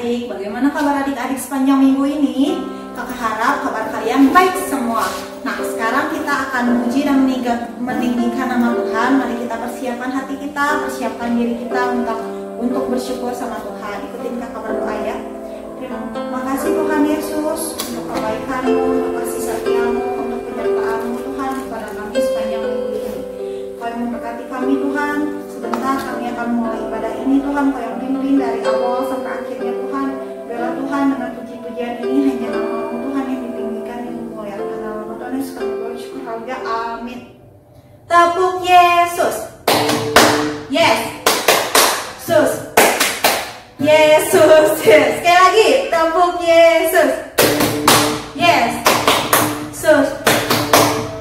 adik-adik, bagaimana kabar adik-adik sepanjang minggu ini? Kakak harap kabar kalian baik semua. Nah, sekarang kita akan memuji dan meninggikan nama Tuhan. Mari kita persiapkan hati kita, persiapkan diri kita untuk bersyukur sama Tuhan. Ikutin kakak berdoa ya. Terima kasih Tuhan Yesus untuk kebaikan-Mu, untuk kasih setia-Mu, untuk penyertaan-Mu Tuhan kepada kami sepanjang minggu ini. Kau yang memberkati kami Tuhan. Sebentar kami akan mulai ibadah ini Tuhan. Kau yang pimpin dari awal sampai akhirnya Tuhan. Biarlah Tuhan dengan puji-pujian ini hanya nama-Mu Tuhan yang ditinggikan, yang memuliakan. Nama Tuhan Yesus kami bersyukur haleluya, amin. Tepuk Yesus. Yes. Sus. Yesus. Yes. Sekali lagi, tepuk Yesus. Yes. Sus.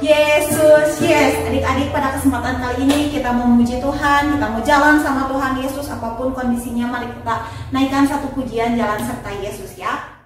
Yesus. Yes. Adik-adik, pada kesempatan kali ini kita mau memuji Tuhan, kita mau jalan sama Tuhan Yesus apapun kondisinya. Mari kita naikkan satu pujian, jalan serta Yesus ya.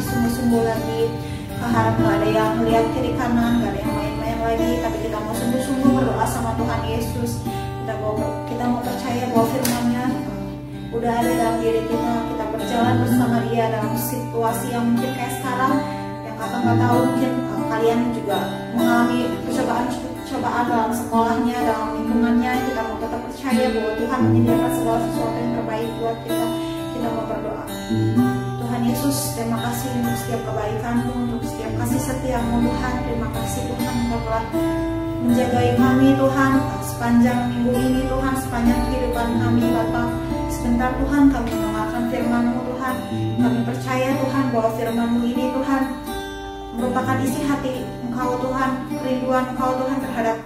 sungguh-sungguh lagi. Kak harap gak ada yang lihat kiri kanan, gak ada yang main-main lagi, tapi kita mau sungguh-sungguh berdoa sama Tuhan Yesus. Kita mau percaya bahwa firman-Nya udah ada dalam diri kita. Kita berjalan bersama Dia dalam situasi yang mungkin kayak sekarang, yang kakak nggak tahu, mungkin kalian juga mengalami percobaan dalam sekolahnya, dalam lingkungannya. Kita mau tetap percaya bahwa Tuhan menyediakan segala sesuatu yang terbaik buat kita. Kita mau berdoa. Tuhan Yesus, terima kasih untuk setiap kebaikan-Mu, untuk setiap kasih setia-Mu Tuhan. Terima kasih Tuhan, Engkau telah menjagai kami Tuhan sepanjang minggu ini Tuhan, sepanjang kehidupan kami Bapa. Sebentar Tuhan kami mendengarkan firman-Mu Tuhan. Kami percaya Tuhan bahwa firman-Mu ini Tuhan merupakan isi hati Engkau Tuhan, kerinduan Engkau Tuhan terhadap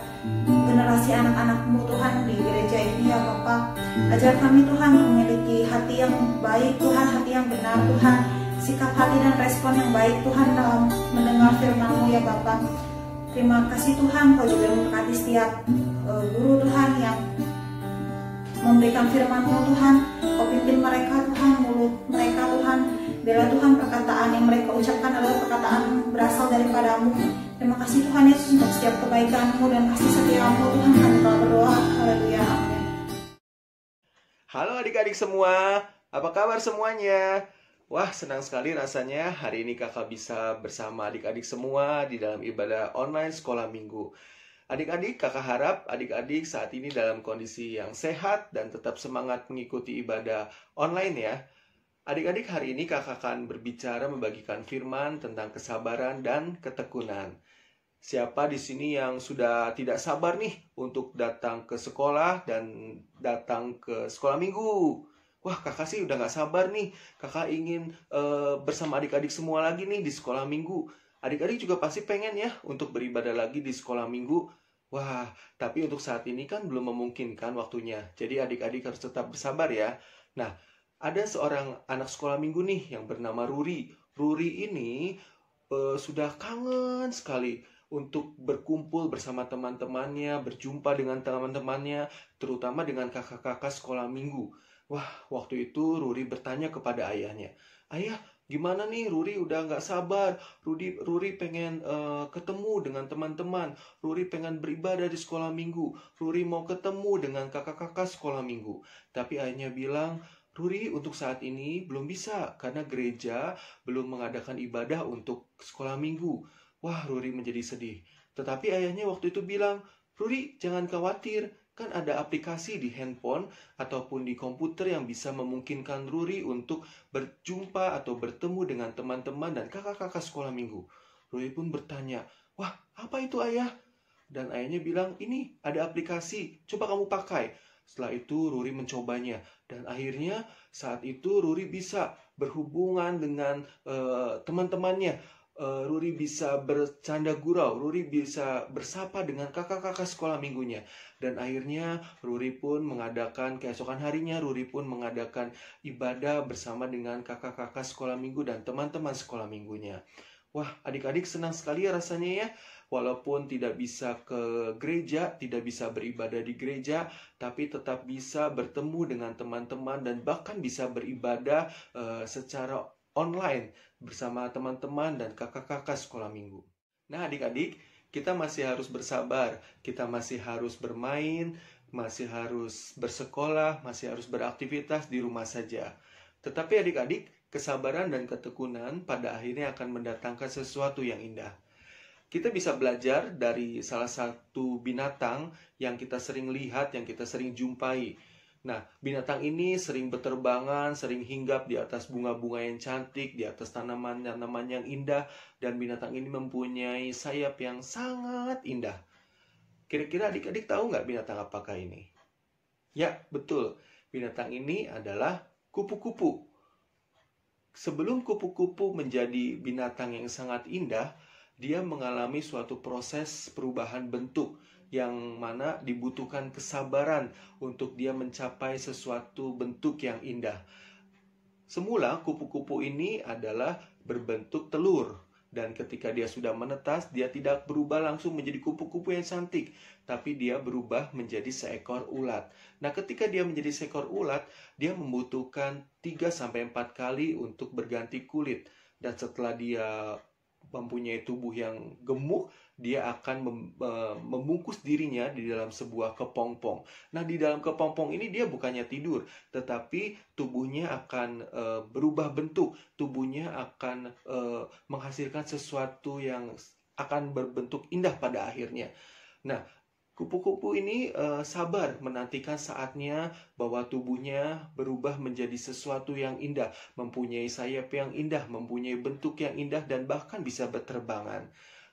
generasi anak-anak-Mu Tuhan di gereja ini ya Bapa. Ajar kami Tuhan memiliki hati yang baik Tuhan, hati yang benar Tuhan, sikap hati dan respon yang baik Tuhan dalam mendengar firman-Mu ya Bapa. Terima kasih Tuhan, Kau juga memberkati setiap guru Tuhan yang memberikan firman-Mu Tuhan. Kau pimpin mereka Tuhan, mulut mereka Tuhan. Bila Tuhan perkataan yang mereka ucapkan adalah perkataan berasal daripada-Mu. Terima kasih Tuhan Yesus untuk setiap kebaikan-Mu dan kasih setia-Mu Tuhan. Kami telah berdoa. Haleluya. Amin. Halo adik-adik semua, apa kabar semuanya? Wah, senang sekali rasanya hari ini kakak bisa bersama adik-adik semua di dalam ibadah online sekolah minggu. Adik-adik, kakak harap adik-adik saat ini dalam kondisi yang sehat dan tetap semangat mengikuti ibadah online ya. Adik-adik, hari ini kakak akan berbicara membagikan firman tentang kesabaran dan ketekunan. Siapa di sini yang sudah tidak sabar nih untuk datang ke sekolah dan datang ke sekolah minggu? Wah, kakak sih udah gak sabar nih. Kakak ingin bersama adik-adik semua lagi nih di sekolah minggu. Adik-adik juga pasti pengen ya untuk beribadah lagi di sekolah minggu. Wah, tapi untuk saat ini kan belum memungkinkan waktunya. Jadi adik-adik harus tetap bersabar ya. Nah, ada seorang anak sekolah minggu nih yang bernama Ruri. Ruri ini sudah kangen sekali untuk berkumpul bersama teman-temannya, berjumpa dengan teman-temannya, terutama dengan kakak-kakak sekolah minggu. Wah, waktu itu Ruri bertanya kepada ayahnya, "Ayah, gimana nih Ruri udah nggak sabar. Ruri pengen ketemu dengan teman-teman. Ruri pengen beribadah di sekolah minggu. Ruri mau ketemu dengan kakak-kakak sekolah minggu." Tapi ayahnya bilang, "Ruri untuk saat ini belum bisa karena gereja belum mengadakan ibadah untuk sekolah minggu." Wah, Ruri menjadi sedih. Tetapi ayahnya waktu itu bilang, "Ruri, jangan khawatir. Kan ada aplikasi di handphone ataupun di komputer yang bisa memungkinkan Ruri untuk berjumpa atau bertemu dengan teman-teman dan kakak-kakak sekolah minggu." Ruri pun bertanya, "Wah, apa itu ayah?" Dan ayahnya bilang, "Ini ada aplikasi, coba kamu pakai." Setelah itu Ruri mencobanya dan akhirnya saat itu Ruri bisa berhubungan dengan teman-temannya. Ruri bisa bercanda gurau, Ruri bisa bersapa dengan kakak-kakak sekolah minggunya. Dan akhirnya Ruri pun mengadakan, keesokan harinya Ruri pun mengadakan ibadah bersama dengan kakak-kakak sekolah minggu dan teman-teman sekolah minggunya. Wah, adik-adik senang sekali ya rasanya ya. Walaupun tidak bisa ke gereja, tidak bisa beribadah di gereja, tapi tetap bisa bertemu dengan teman-teman dan bahkan bisa beribadah secara online bersama teman-teman dan kakak-kakak sekolah minggu. Nah, adik-adik, kita masih harus bersabar, kita masih harus bermain, masih harus bersekolah, masih harus beraktivitas di rumah saja. Tetapi adik-adik, kesabaran dan ketekunan pada akhirnya akan mendatangkan sesuatu yang indah. Kita bisa belajar dari salah satu binatang yang kita sering lihat, yang kita sering jumpai. Nah, binatang ini sering berterbangan, sering hinggap di atas bunga-bunga yang cantik, di atas tanaman-tanaman yang indah, dan binatang ini mempunyai sayap yang sangat indah. Kira-kira adik-adik tahu nggak binatang apakah ini? Ya, betul. Binatang ini adalah kupu-kupu. Sebelum kupu-kupu menjadi binatang yang sangat indah, dia mengalami suatu proses perubahan bentuk yang mana dibutuhkan kesabaran untuk dia mencapai sesuatu bentuk yang indah. Semula kupu-kupu ini adalah berbentuk telur. Dan ketika dia sudah menetas, dia tidak berubah langsung menjadi kupu-kupu yang cantik, tapi dia berubah menjadi seekor ulat. Nah, ketika dia menjadi seekor ulat, dia membutuhkan 3-4 kali untuk berganti kulit. dan setelah dia mempunyai tubuh yang gemuk, dia akan membungkus dirinya di dalam sebuah kepompong. Nah, di dalam kepompong ini dia bukannya tidur, tetapi tubuhnya akan berubah bentuk. Tubuhnya akan menghasilkan sesuatu yang akan berbentuk indah pada akhirnya. Nah, kupu-kupu ini sabar menantikan saatnya bahwa tubuhnya berubah menjadi sesuatu yang indah, mempunyai sayap yang indah, mempunyai bentuk yang indah, dan bahkan bisa berterbangan.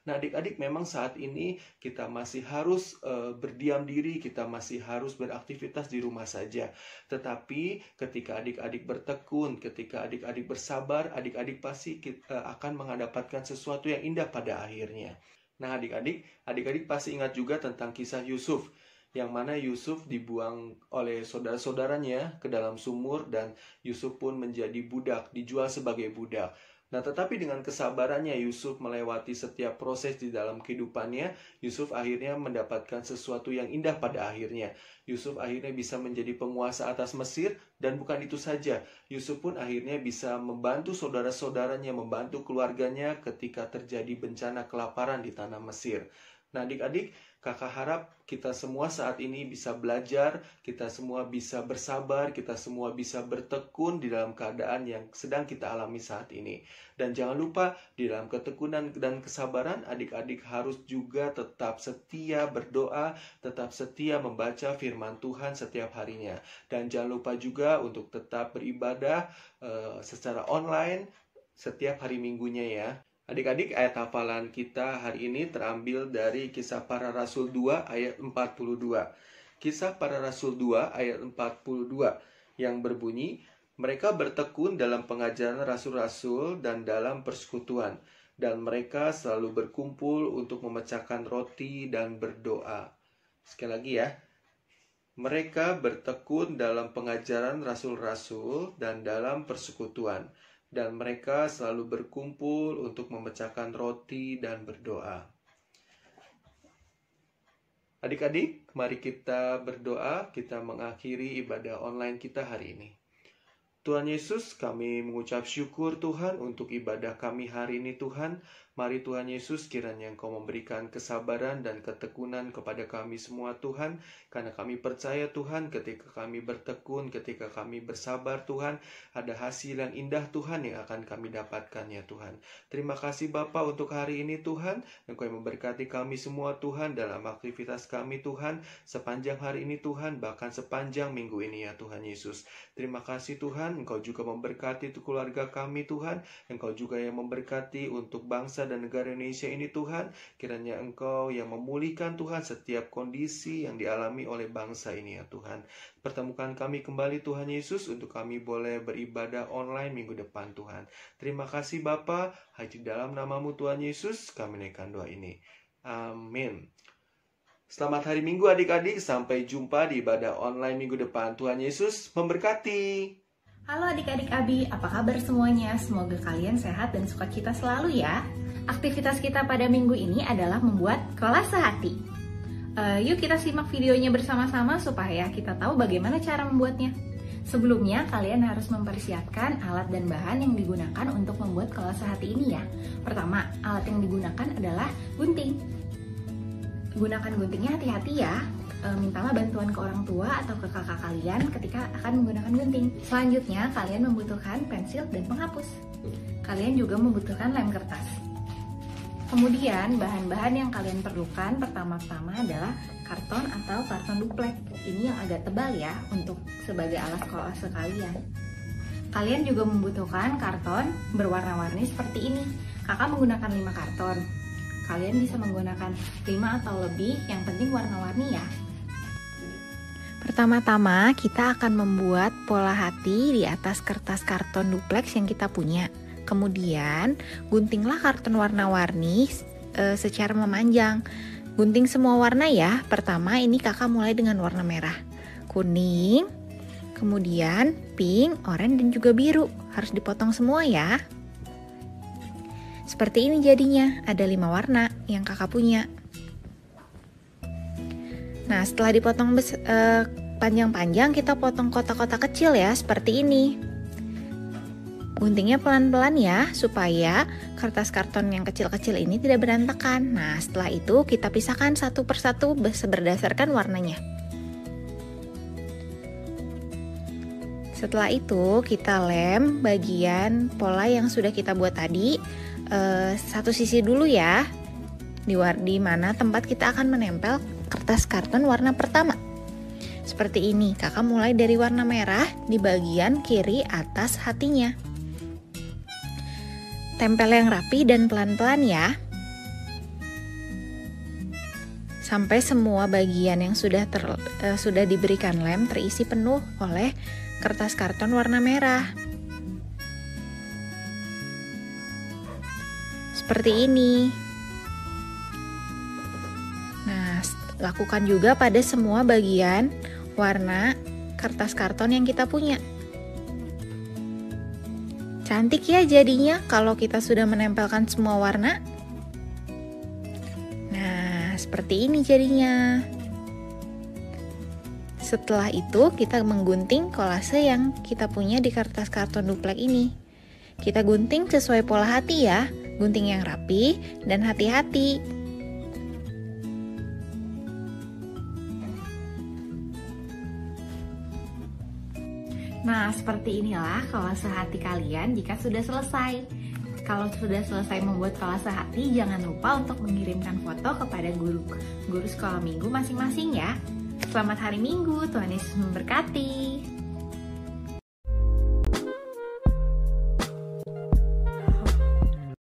Nah, adik-adik, memang saat ini kita masih harus berdiam diri, kita masih harus beraktivitas di rumah saja. Tetapi ketika adik-adik bertekun, ketika adik-adik bersabar, adik-adik pasti akan mendapatkan sesuatu yang indah pada akhirnya. Nah, adik-adik pasti ingat juga tentang kisah Yusuf, yang mana Yusuf dibuang oleh saudara-saudaranya ke dalam sumur, dan Yusuf pun menjadi budak, dijual sebagai budak. Nah, tetapi dengan kesabarannya Yusuf melewati setiap proses di dalam kehidupannya, Yusuf akhirnya mendapatkan sesuatu yang indah pada akhirnya. Yusuf akhirnya bisa menjadi penguasa atas Mesir, dan bukan itu saja, Yusuf pun akhirnya bisa membantu saudara-saudaranya, membantu keluarganya ketika terjadi bencana kelaparan di tanah Mesir. Nah, adik-adik, kakak harap kita semua saat ini bisa belajar, kita semua bisa bersabar, kita semua bisa bertekun di dalam keadaan yang sedang kita alami saat ini. Dan jangan lupa, di dalam ketekunan dan kesabaran, adik-adik harus juga tetap setia berdoa, tetap setia membaca firman Tuhan setiap harinya. Dan jangan lupa juga untuk tetap beribadah secara online setiap hari Minggunya ya. Adik-adik, ayat hafalan kita hari ini terambil dari Kisah Para Rasul 2 ayat 42. Kisah Para Rasul 2 ayat 42 yang berbunyi, mereka bertekun dalam pengajaran rasul-rasul dan dalam persekutuan, dan mereka selalu berkumpul untuk memecahkan roti dan berdoa. Sekali lagi ya. Mereka bertekun dalam pengajaran rasul-rasul dan dalam persekutuan, dan mereka selalu berkumpul untuk memecahkan roti dan berdoa. Adik-adik, mari kita berdoa, kita mengakhiri ibadah online kita hari ini. Tuhan Yesus, kami mengucap syukur Tuhan untuk ibadah kami hari ini Tuhan. Mari Tuhan Yesus, kiranya Engkau memberikan kesabaran dan ketekunan kepada kami semua Tuhan. Karena kami percaya Tuhan, ketika kami bertekun, ketika kami bersabar Tuhan, ada hasil yang indah Tuhan yang akan kami dapatkan ya Tuhan. Terima kasih Bapa untuk hari ini Tuhan. Engkau yang memberkati kami semua Tuhan dalam aktivitas kami Tuhan. Sepanjang hari ini Tuhan, bahkan sepanjang minggu ini ya Tuhan Yesus. Terima kasih Tuhan, Engkau juga memberkati keluarga kami Tuhan. Engkau juga yang memberkati untuk bangsa dan negara Indonesia ini Tuhan. Kiranya Engkau yang memulihkan Tuhan setiap kondisi yang dialami oleh bangsa ini ya Tuhan. Pertemukan kami kembali Tuhan Yesus untuk kami boleh beribadah online minggu depan Tuhan. Terima kasih Bapa, hanya dalam nama-Mu Tuhan Yesus kami naikkan doa ini. Amin. Selamat hari Minggu adik-adik, sampai jumpa di ibadah online minggu depan. Tuhan Yesus memberkati. Halo adik-adik Abi, apa kabar semuanya? Semoga kalian sehat dan sukacita selalu ya. Aktivitas kita pada minggu ini adalah membuat kolase hati. Yuk kita simak videonya bersama-sama supaya kita tahu bagaimana cara membuatnya. Sebelumnya kalian harus mempersiapkan alat dan bahan yang digunakan untuk membuat kolase hati ini ya. Pertama, alat yang digunakan adalah gunting. Gunakan guntingnya hati-hati ya. Mintalah bantuan ke orang tua atau ke kakak kalian ketika akan menggunakan gunting. Selanjutnya, kalian membutuhkan pensil dan penghapus. Kalian juga membutuhkan lem kertas. Kemudian, bahan-bahan yang kalian perlukan pertama-tama adalah karton atau karton duplek. Ini yang agak tebal ya, untuk sebagai alas kolase kalian. Kalian juga membutuhkan karton berwarna-warni seperti ini. Kakak menggunakan 5 karton. Kalian bisa menggunakan 5 atau lebih, yang penting warna-warni ya. Pertama-tama kita akan membuat pola hati di atas kertas karton duplex yang kita punya. Kemudian guntinglah karton warna-warni secara memanjang. Gunting semua warna ya. Pertama ini kakak mulai dengan warna merah, kuning, kemudian pink, oranye dan juga biru. Harus dipotong semua ya. Seperti ini jadinya, ada 5 warna yang kakak punya. Nah, setelah dipotong panjang-panjang, kita potong kotak-kotak kecil ya, seperti ini. Guntingnya pelan-pelan ya, supaya kertas karton yang kecil-kecil ini tidak berantakan. Nah, setelah itu kita pisahkan satu persatu berdasarkan warnanya. Setelah itu kita lem bagian pola yang sudah kita buat tadi satu sisi dulu ya, di mana tempat kita akan menempel kertas karton warna pertama. Seperti ini, kakak mulai dari warna merah di bagian kiri atas hatinya. Tempel yang rapi dan pelan-pelan ya, sampai semua bagian yang sudah diberikan lem terisi penuh oleh kertas karton warna merah. Seperti ini. Nah, lakukan juga pada semua bagian warna kertas karton yang kita punya. Cantik ya jadinya kalau kita sudah menempelkan semua warna. Nah, seperti ini jadinya. Setelah itu kita menggunting kolase yang kita punya di kertas karton duplek ini. Kita gunting sesuai pola hati ya, gunting yang rapi dan hati-hati. Nah, seperti inilah kolase hati kalian jika sudah selesai. Kalau sudah selesai membuat kolase hati, jangan lupa untuk mengirimkan foto kepada guru sekolah minggu masing-masing ya. Selamat hari Minggu, Tuhan Yesus memberkati.